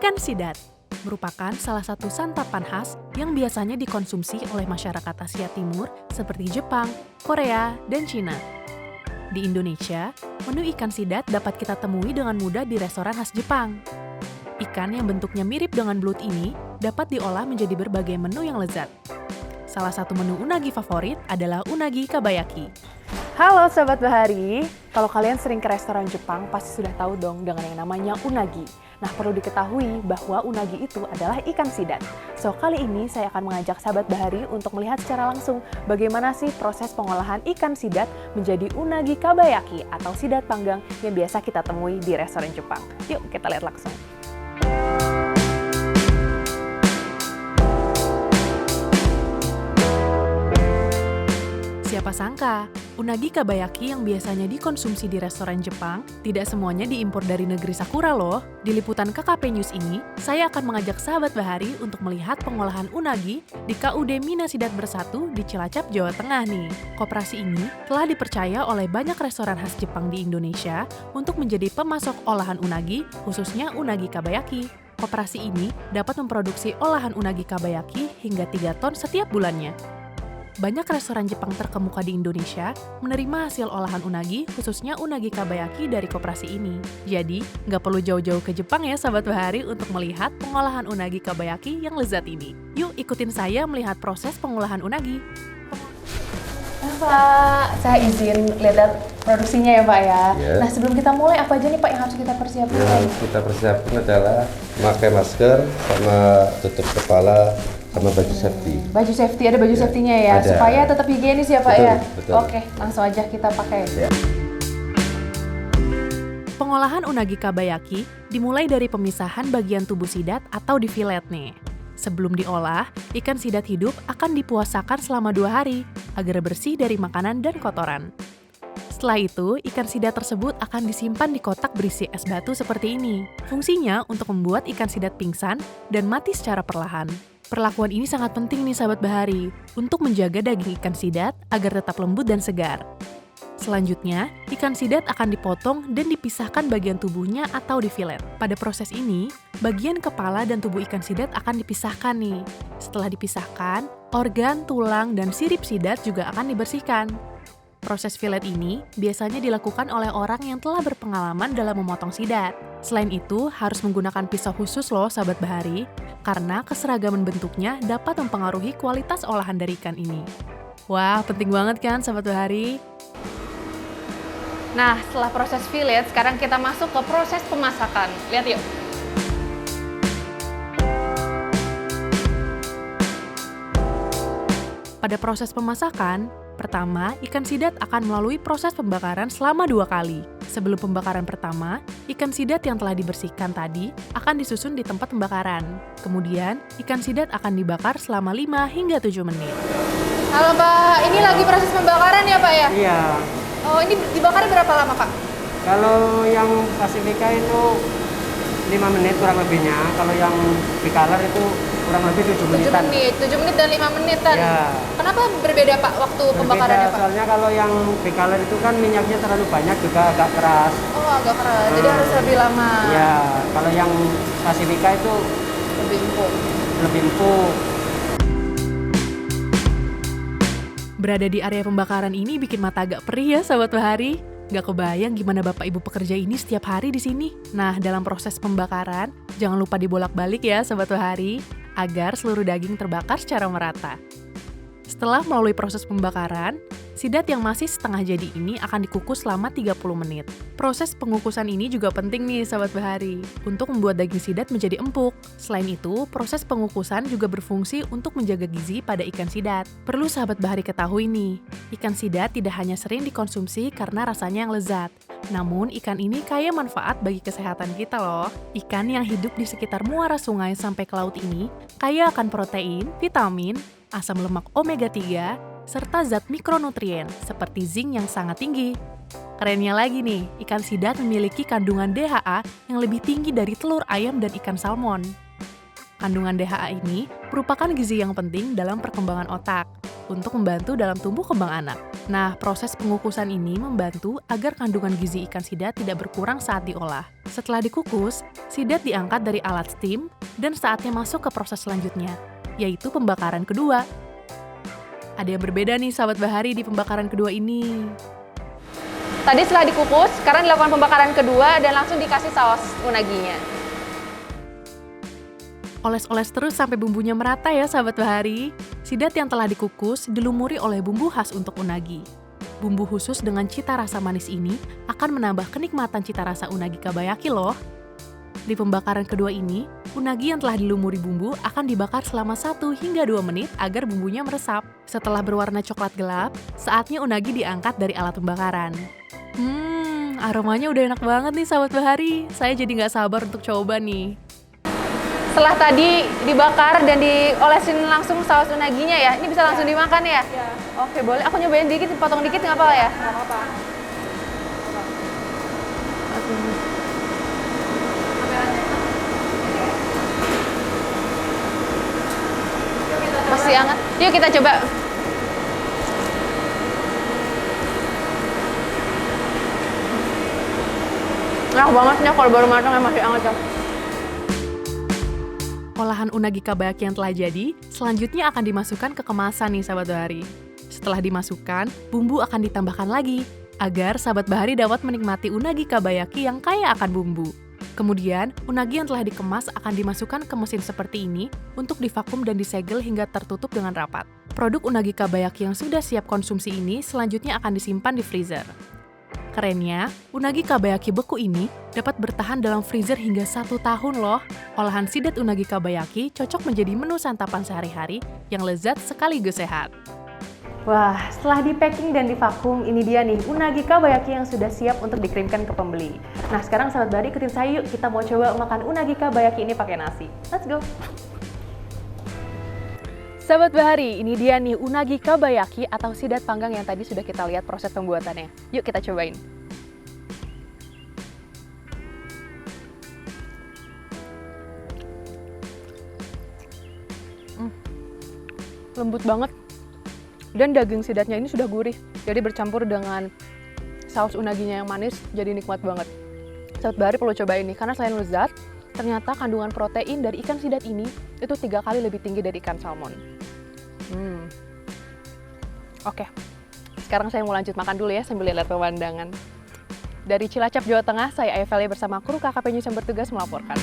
Ikan sidat merupakan salah satu santapan khas yang biasanya dikonsumsi oleh masyarakat Asia Timur seperti Jepang, Korea, dan Cina. Di Indonesia, menu ikan sidat dapat kita temui dengan mudah di restoran khas Jepang. Ikan yang bentuknya mirip dengan belut ini dapat diolah menjadi berbagai menu yang lezat. Salah satu menu unagi favorit adalah unagi kabayaki. Halo Sobat Bahari, kalau kalian sering ke restoran Jepang pasti sudah tahu dong dengan yang namanya unagi. Nah, perlu diketahui bahwa unagi itu adalah ikan sidat. So, kali ini saya akan mengajak Sahabat Bahari untuk melihat secara langsung bagaimana sih proses pengolahan ikan sidat menjadi unagi kabayaki atau sidat panggang yang biasa kita temui di restoran Jepang. Yuk, kita lihat langsung. Siapa sangka, unagi kabayaki yang biasanya dikonsumsi di restoran Jepang tidak semuanya diimpor dari negeri Sakura loh. Di liputan KKP News ini, saya akan mengajak Sahabat Bahari untuk melihat pengolahan unagi di KUD Minasidat Bersatu di Cilacap, Jawa Tengah nih. Koperasi ini telah dipercaya oleh banyak restoran khas Jepang di Indonesia untuk menjadi pemasok olahan unagi, khususnya unagi kabayaki. Koperasi ini dapat memproduksi olahan unagi kabayaki hingga 3 ton setiap bulannya. Banyak restoran Jepang terkemuka di Indonesia menerima hasil olahan unagi, khususnya unagi kabayaki dari koperasi ini. Jadi, nggak perlu jauh-jauh ke Jepang ya Sahabat Bahari untuk melihat pengolahan unagi kabayaki yang lezat ini. Yuk ikutin saya melihat proses pengolahan unagi. Pak, saya izin lihat produksinya ya Pak ya. Ya. Nah, sebelum kita mulai, apa aja nih Pak yang harus kita persiapkan? Yang kita persiapkan adalah memakai masker sama tutup kepala sama baju safety. Baju safety, ada baju safety-nya ya, ada. supaya tetap higienis ya Pak Betul, ya? betul. Oke, langsung aja kita pakai. Ya. Pengolahan unagi kabayaki dimulai dari pemisahan bagian tubuh sidat atau di filet nih. Sebelum diolah, ikan sidat hidup akan dipuasakan selama 2 hari agar bersih dari makanan dan kotoran. Setelah itu, ikan sidat tersebut akan disimpan di kotak berisi es batu seperti ini. Fungsinya untuk membuat ikan sidat pingsan dan mati secara perlahan. Perlakuan ini sangat penting nih Sahabat Bahari, untuk menjaga daging ikan sidat agar tetap lembut dan segar. Selanjutnya, ikan sidat akan dipotong dan dipisahkan bagian tubuhnya atau di filet. Pada proses ini, bagian kepala dan tubuh ikan sidat akan dipisahkan nih. Setelah dipisahkan, organ, tulang, dan sirip sidat juga akan dibersihkan. Proses filet ini biasanya dilakukan oleh orang yang telah berpengalaman dalam memotong sidat. Selain itu, harus menggunakan pisau khusus loh Sahabat Bahari, karena keseragaman bentuknya dapat mempengaruhi kualitas olahan dari ikan ini. Wah, penting banget kan Sahabat Bahari? Nah, setelah proses filet, sekarang kita masuk ke proses pemasakan. Lihat yuk. Pada proses pemasakan, pertama, ikan sidat akan melalui proses pembakaran selama 2 kali. Sebelum pembakaran pertama, ikan sidat yang telah dibersihkan tadi akan disusun di tempat pembakaran. Kemudian, ikan sidat akan dibakar selama 5 hingga 7 menit. Halo Pak, ini lagi proses pembakaran ya Pak ya? Iya, Oh, ini dibakarnya berapa lama Pak? kalau yang Pasifika itu 5 menit kurang lebihnya, kalau yang Bicolor itu kurang lebih 7 menitan. 7 menit dan 5 menitan. Ya. Kenapa berbeda Pak waktu pembakarannya Pak? Soalnya kalau yang Bicolor itu kan minyaknya terlalu banyak juga agak keras. Oh, agak keras, jadi harus lebih lama. Ya, kalau yang Pasifika itu Lebih empuk. lebih empuk. Berada di area pembakaran ini bikin mata agak perih ya Sahabat Bahari. Gak kebayang gimana Bapak Ibu pekerja ini setiap hari di sini. Nah, dalam proses pembakaran, jangan lupa dibolak-balik ya Sahabat Bahari, agar seluruh daging terbakar secara merata. Setelah melalui proses pembakaran, sidat yang masih setengah jadi ini akan dikukus selama 30 menit. Proses pengukusan ini juga penting nih Sahabat Bahari, untuk membuat daging sidat menjadi empuk. Selain itu, proses pengukusan juga berfungsi untuk menjaga gizi pada ikan sidat. Perlu Sahabat Bahari ketahui nih, ikan sidat tidak hanya sering dikonsumsi karena rasanya yang lezat. Namun, ikan ini kaya manfaat bagi kesehatan kita loh. Ikan yang hidup di sekitar muara sungai sampai ke laut ini, kaya akan protein, vitamin, asam lemak omega 3, serta zat mikronutrien seperti zinc yang sangat tinggi. Kerennya lagi nih, ikan sidat memiliki kandungan DHA yang lebih tinggi dari telur ayam dan ikan salmon. Kandungan DHA ini merupakan gizi yang penting dalam perkembangan otak, untuk membantu dalam tumbuh kembang anak. Nah, proses pengukusan ini membantu agar kandungan gizi ikan sidat tidak berkurang saat diolah. Setelah dikukus, sidat diangkat dari alat steam dan saatnya masuk ke proses selanjutnya, yaitu pembakaran kedua. Ada yang berbeda nih sahabat Bahari di pembakaran kedua ini. Tadi setelah dikukus, sekarang dilakukan pembakaran kedua dan langsung dikasih saus unaginya. Oles-oles terus sampai bumbunya merata ya sahabat Bahari. Sidat yang telah dikukus dilumuri oleh bumbu khas untuk unagi. Bumbu khusus dengan cita rasa manis ini akan menambah kenikmatan cita rasa unagi kabayaki loh. Di pembakaran kedua ini, unagi yang telah dilumuri bumbu akan dibakar selama 1 hingga 2 menit agar bumbunya meresap. Setelah berwarna coklat gelap, saatnya unagi diangkat dari alat pembakaran. Aromanya udah enak banget nih sahabat Bahari. Saya jadi nggak sabar untuk coba nih. Setelah tadi dibakar dan diolesin langsung saus unaginya ya, ini bisa langsung dimakan ya? Iya. Oke, boleh. Aku nyobain dikit, potong dikit nggak apa-apa ya? Nggak apa-apa. Masih hangat. Yuk kita coba. Enak banget nih kalau baru matang masih hangat ya. Olahan unagi kabayaki yang telah jadi, selanjutnya akan dimasukkan ke kemasan nih sahabat Bahari. Setelah dimasukkan, bumbu akan ditambahkan lagi, agar sahabat Bahari dapat menikmati unagi kabayaki yang kaya akan bumbu. Kemudian, unagi yang telah dikemas akan dimasukkan ke mesin seperti ini untuk divakum dan disegel hingga tertutup dengan rapat. Produk unagi kabayaki yang sudah siap konsumsi ini selanjutnya akan disimpan di freezer. Kerennya, unagi kabayaki beku ini dapat bertahan dalam freezer hingga 1 tahun loh. Olahan sidat unagi kabayaki cocok menjadi menu santapan sehari-hari yang lezat sekaligus sehat. Wah, setelah di-packing dan divakum, ini dia nih unagi kabayaki yang sudah siap untuk dikirimkan ke pembeli. Nah, sekarang sahabat Bahari ikutin saya yuk, kita mau coba makan unagi kabayaki ini pakai nasi. Let's go! Sahabat Bahari, ini dia nih unagi kabayaki atau sidat panggang yang tadi sudah kita lihat proses pembuatannya. Yuk kita cobain. Lembut banget. Dan daging sidatnya ini sudah gurih. Jadi bercampur dengan saus unaginya yang manis, jadi nikmat banget. Sahabat Bahari perlu cobain nih, karena selain lezat, ternyata kandungan protein dari ikan sidat ini itu 3 kali lebih tinggi dari ikan salmon. Oke, sekarang saya mau lanjut makan dulu ya sambil lihat pemandangan. Dari Cilacap, Jawa Tengah, saya Ayah Velia bersama kru KKP News yang bertugas melaporkan.